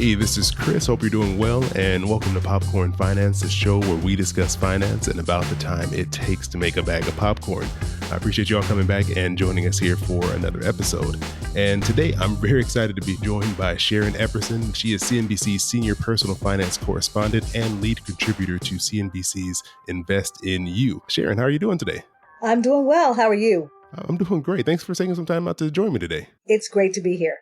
Hey, this is Chris. Hope you're doing well, and welcome to Popcorn Finance, the show where we discuss finance and about the time it takes to make a bag of popcorn. I appreciate you all coming back and joining us here for another episode. And today, I'm very excited to be joined by Sharon Epperson. She is CNBC's senior personal finance correspondent and lead contributor to CNBC's Invest in You. Sharon, how are you doing today? I'm doing well. How are you? I'm doing great. Thanks for taking some time out to join me today. It's great to be here.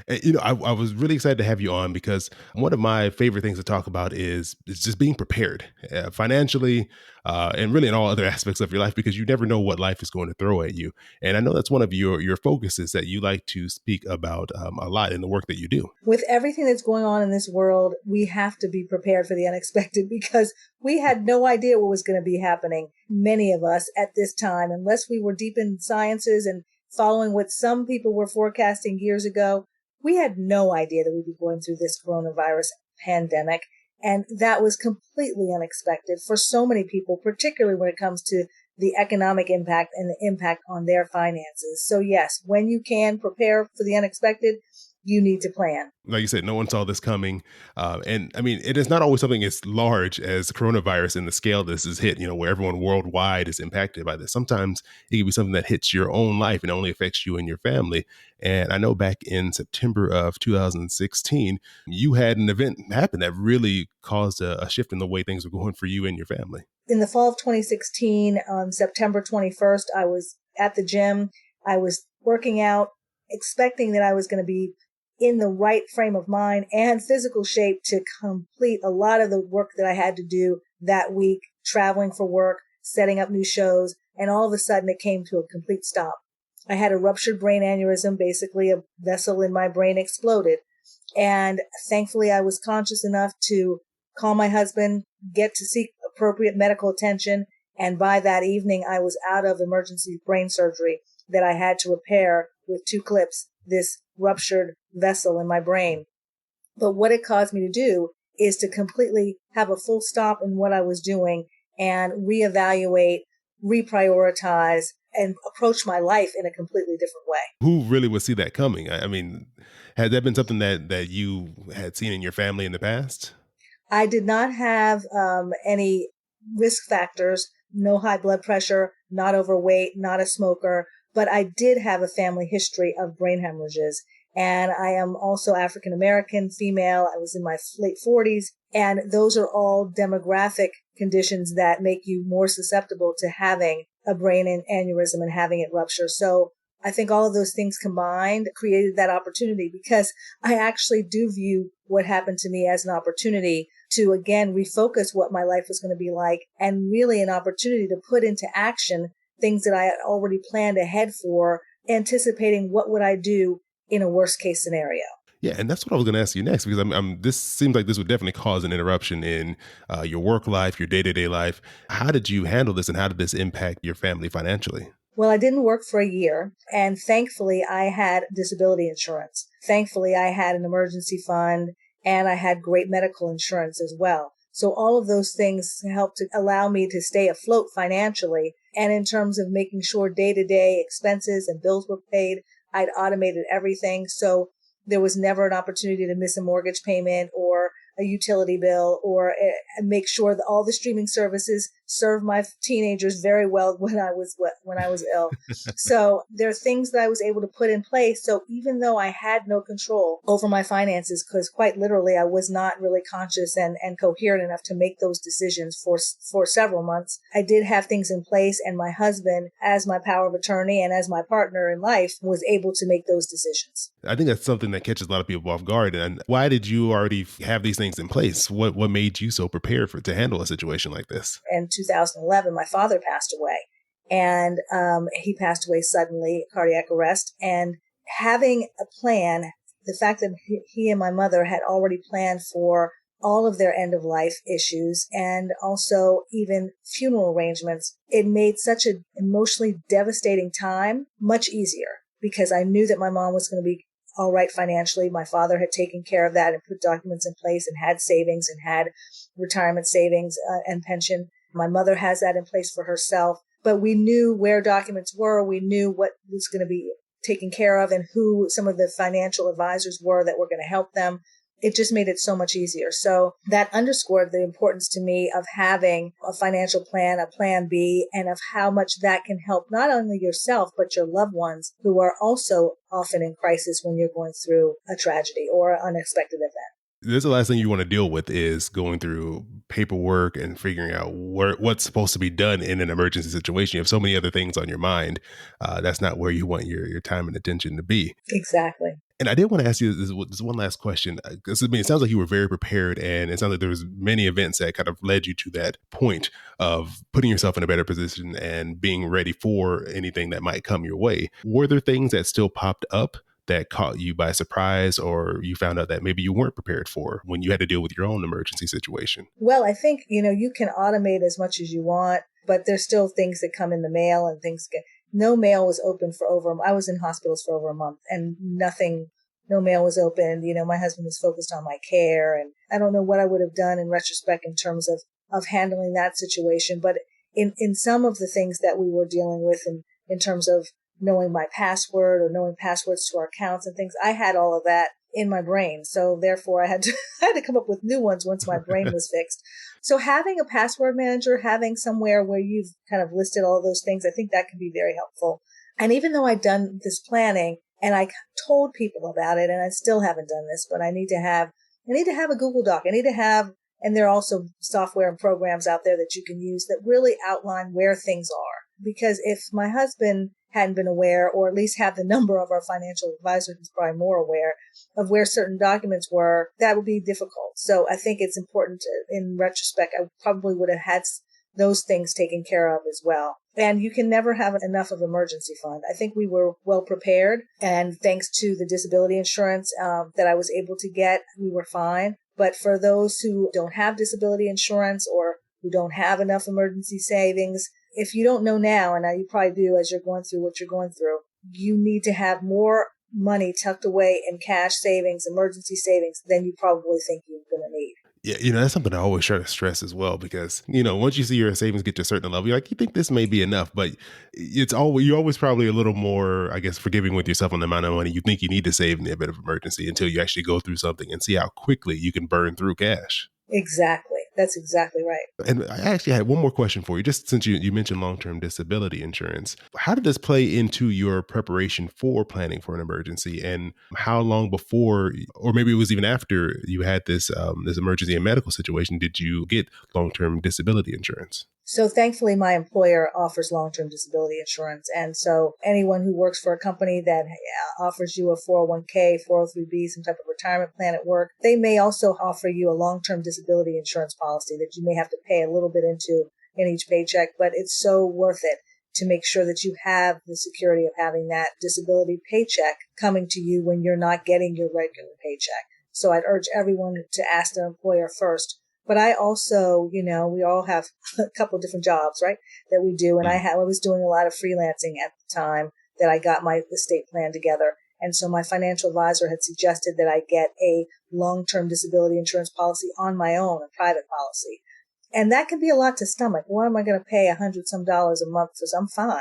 And, I was really excited to have you on because one of my favorite things to talk about is just being prepared financially and really in all other aspects of your life, because you never know what life is going to throw at you. And I know that's one of your focuses that you like to speak about a lot in the work that you do. With everything that's going on in this world, we have to be prepared for the unexpected because we had no idea what was going to be happening, many of us at this time, unless we were deep in sciences and following what some people were forecasting years ago. We had no idea that we'd be going through this coronavirus pandemic, and that was completely unexpected for so many people, particularly when it comes to the economic impact and the impact on their finances. So yes, when you can prepare for the unexpected, you need to plan. Like you said, no one saw this coming. And I mean, it is not always something as large as coronavirus in the scale this is hit, where everyone worldwide is impacted by this. Sometimes it can be something that hits your own life and only affects you and your family. And I know back in September of 2016, you had an event happen that really caused a shift in the way things were going for you and your family. In the fall of 2016, on September 21st, I was at the gym. I was working out, expecting that I was going to be in the right frame of mind and physical shape to complete a lot of the work that I had to do that week, traveling for work, setting up new shows, and all of a sudden it came to a complete stop. I had a ruptured brain aneurysm, basically a vessel in my brain exploded. And thankfully I was conscious enough to call my husband, get to seek appropriate medical attention, and by that evening I was out of emergency brain surgery that I had to repair with 2 clips this ruptured vessel in my brain. But what it caused me to do is to completely have a full stop in what I was doing and reevaluate, reprioritize, and approach my life in a completely different way. Who really would see that coming? I mean, had that been something that you had seen in your family in the past? I did not have any risk factors, no high blood pressure, not overweight, not a smoker, but I did have a family history of brain hemorrhages. And I am also African American, female. I was in my late 40s. And those are all demographic conditions that make you more susceptible to having a brain aneurysm and having it rupture. So I think all of those things combined created that opportunity, because I actually do view what happened to me as an opportunity to, again, refocus what my life was going to be like, and really an opportunity to put into action things that I had already planned ahead for, anticipating what would I do in a worst case scenario. Yeah, and that's what I was going to ask you next, because this seems like this would definitely cause an interruption in your work life, your day-to-day life. How did you handle this, and how did this impact your family financially? Well, I didn't work for a year, and thankfully I had disability insurance. Thankfully I had an emergency fund, and I had great medical insurance as well. So all of those things helped to allow me to stay afloat financially. And in terms of making sure day-to-day expenses and bills were paid, I'd automated everything. So there was never an opportunity to miss a mortgage payment or a utility bill, or make sure that all the streaming services served my teenagers very well when I was ill. So there are things that I was able to put in place. So even though I had no control over my finances, because quite literally I was not really conscious and coherent enough to make those decisions for several months, I did have things in place, and my husband, as my power of attorney and as my partner in life, was able to make those decisions. I think that's something that catches a lot of people off guard. And why did you already have these things in place? What made you so prepared to handle a situation like this? In 2011, my father passed away, and he passed away suddenly, cardiac arrest. And having a plan, the fact that he and my mother had already planned for all of their end of life issues and also even funeral arrangements, it made such an emotionally devastating time much easier, because I knew that my mom was going to be all right financially. My father had taken care of that and put documents in place and had savings and had retirement savings and pension. My mother has that in place for herself, but we knew where documents were. We knew what was going to be taken care of and who some of the financial advisors were that were going to help them. it just made it so much easier. So that underscored the importance to me of having a financial plan, a plan B, and of how much that can help not only yourself, but your loved ones who are also often in crisis when you're going through a tragedy or an unexpected event. This is the last thing you want to deal with is going through paperwork and figuring out what's supposed to be done in an emergency situation. You have so many other things on your mind. That's not where you want your time and attention to be. Exactly. And I did want to ask you this one last question, because it sounds like you were very prepared, and it sounds like there was many events that kind of led you to that point of putting yourself in a better position and being ready for anything that might come your way. Were there things that still popped up that caught you by surprise, or you found out that maybe you weren't prepared for when you had to deal with your own emergency situation? Well, I think, you can automate as much as you want, but there's still things that come in the mail and no mail was open I was in hospitals for over a month and no mail was open. My husband was focused on my care, and I don't know what I would have done in retrospect in terms of handling that situation. But in some of the things that we were dealing with in terms of knowing my password or knowing passwords to our accounts and things, I had all of that in my brain. So therefore I had to come up with new ones once my brain was fixed. So having a password manager, having somewhere where you've kind of listed all those things, I think that can be very helpful. And even though I'd done this planning and I told people about it, and I still haven't done this, but I need to have a Google Doc. And there are also software and programs out there that you can use that really outline where things are. Because if my husband hadn't been aware, or at least have the number of our financial advisor who's probably more aware of where certain documents were, that would be difficult. So I think it's important in retrospect, I probably would have had those things taken care of as well. And you can never have enough of emergency fund. I think we were well prepared, and thanks to the disability insurance that I was able to get, we were fine. But for those who don't have disability insurance or who don't have enough emergency savings, if you don't know now, and now you probably do as you're going through what you're going through, you need to have more money tucked away in cash savings, emergency savings, than you probably think you're going to need. Yeah, that's something I always try to stress as well, because, once you see your savings get to a certain level, you're like, you think this may be enough, but you're always probably a little more, I guess, forgiving with yourself on the amount of money you think you need to save in the event of emergency until you actually go through something and see how quickly you can burn through cash. Exactly. That's exactly right. And I actually had one more question for you, just since you mentioned long-term disability insurance. How did this play into your preparation for planning for an emergency, and how long before, or maybe it was even after you had this emergency and medical situation, did you get long-term disability insurance? So thankfully, my employer offers long-term disability insurance. And so anyone who works for a company that offers you a 401k, 403b, some type of retirement plan at work, they may also offer you a long-term disability insurance policy that you may have to pay a little bit into in each paycheck. But it's so worth it to make sure that you have the security of having that disability paycheck coming to you when you're not getting your regular paycheck. So I'd urge everyone to ask their employer first. But I also, we all have a couple of different jobs, right, that we do. And I was doing a lot of freelancing at the time that I got my estate plan together. And so my financial advisor had suggested that I get a long-term disability insurance policy on my own, a private policy. And that can be a lot to stomach. Why am I going to pay $100-some a month? Because I'm fine.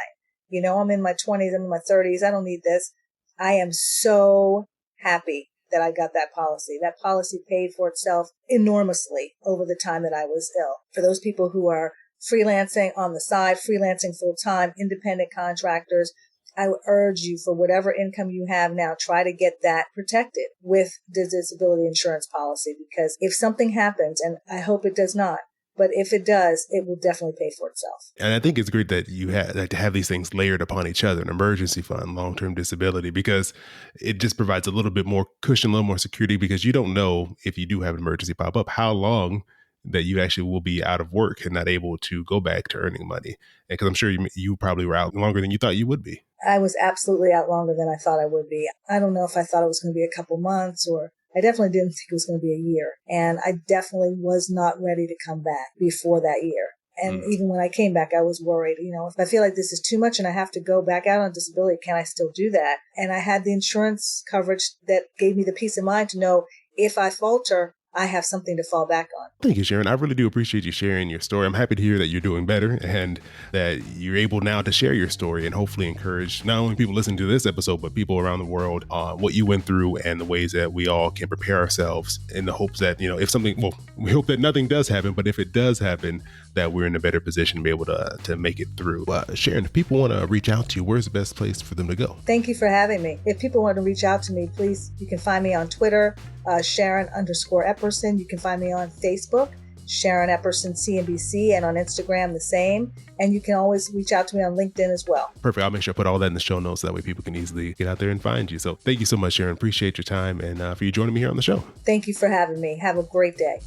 I'm in my 20s, I'm in my 30s. I don't need this. I am so happy that I got that policy. That policy paid for itself enormously over the time that I was ill. For those people who are freelancing on the side, freelancing full time, independent contractors, I would urge you, for whatever income you have now, try to get that protected with the disability insurance policy, because if something happens, and I hope it does not, but if it does, it will definitely pay for itself. And I think it's great that you have these things layered upon each other, an emergency fund, long-term disability, because it just provides a little bit more cushion, a little more security, because you don't know, if you do have an emergency pop up, how long that you actually will be out of work and not able to go back to earning money. Because I'm sure you probably were out longer than you thought you would be. I was absolutely out longer than I thought I would be. I don't know if I thought it was going to be a couple months, or I definitely didn't think it was going to be a year. And I definitely was not ready to come back before that year. And even when I came back, I was worried, if I feel like this is too much and I have to go back out on disability, can I still do that? And I had the insurance coverage that gave me the peace of mind to know if I falter, I have something to fall back on. Thank you, Sharon. I really do appreciate you sharing your story. I'm happy to hear that you're doing better and that you're able now to share your story and hopefully encourage not only people listening to this episode, but people around the world on what you went through and the ways that we all can prepare ourselves in the hopes that, if something, well, we hope that nothing does happen, but if it does happen, that we're in a better position to be able to make it through. Sharon, if people want to reach out to you, where's the best place for them to go? Thank you for having me. If people want to reach out to me, please, you can find me on Twitter, Sharon_Epperson. You can find me on Facebook, Sharon Epperson CNBC, and on Instagram the same. And you can always reach out to me on LinkedIn as well. Perfect. I'll make sure I put all that in the show notes. That way people can easily get out there and find you. So thank you so much, Sharon. Appreciate your time and for you joining me here on the show. Thank you for having me. Have a great day.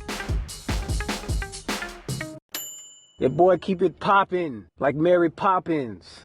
Your boy keep it poppin' like Mary Poppins.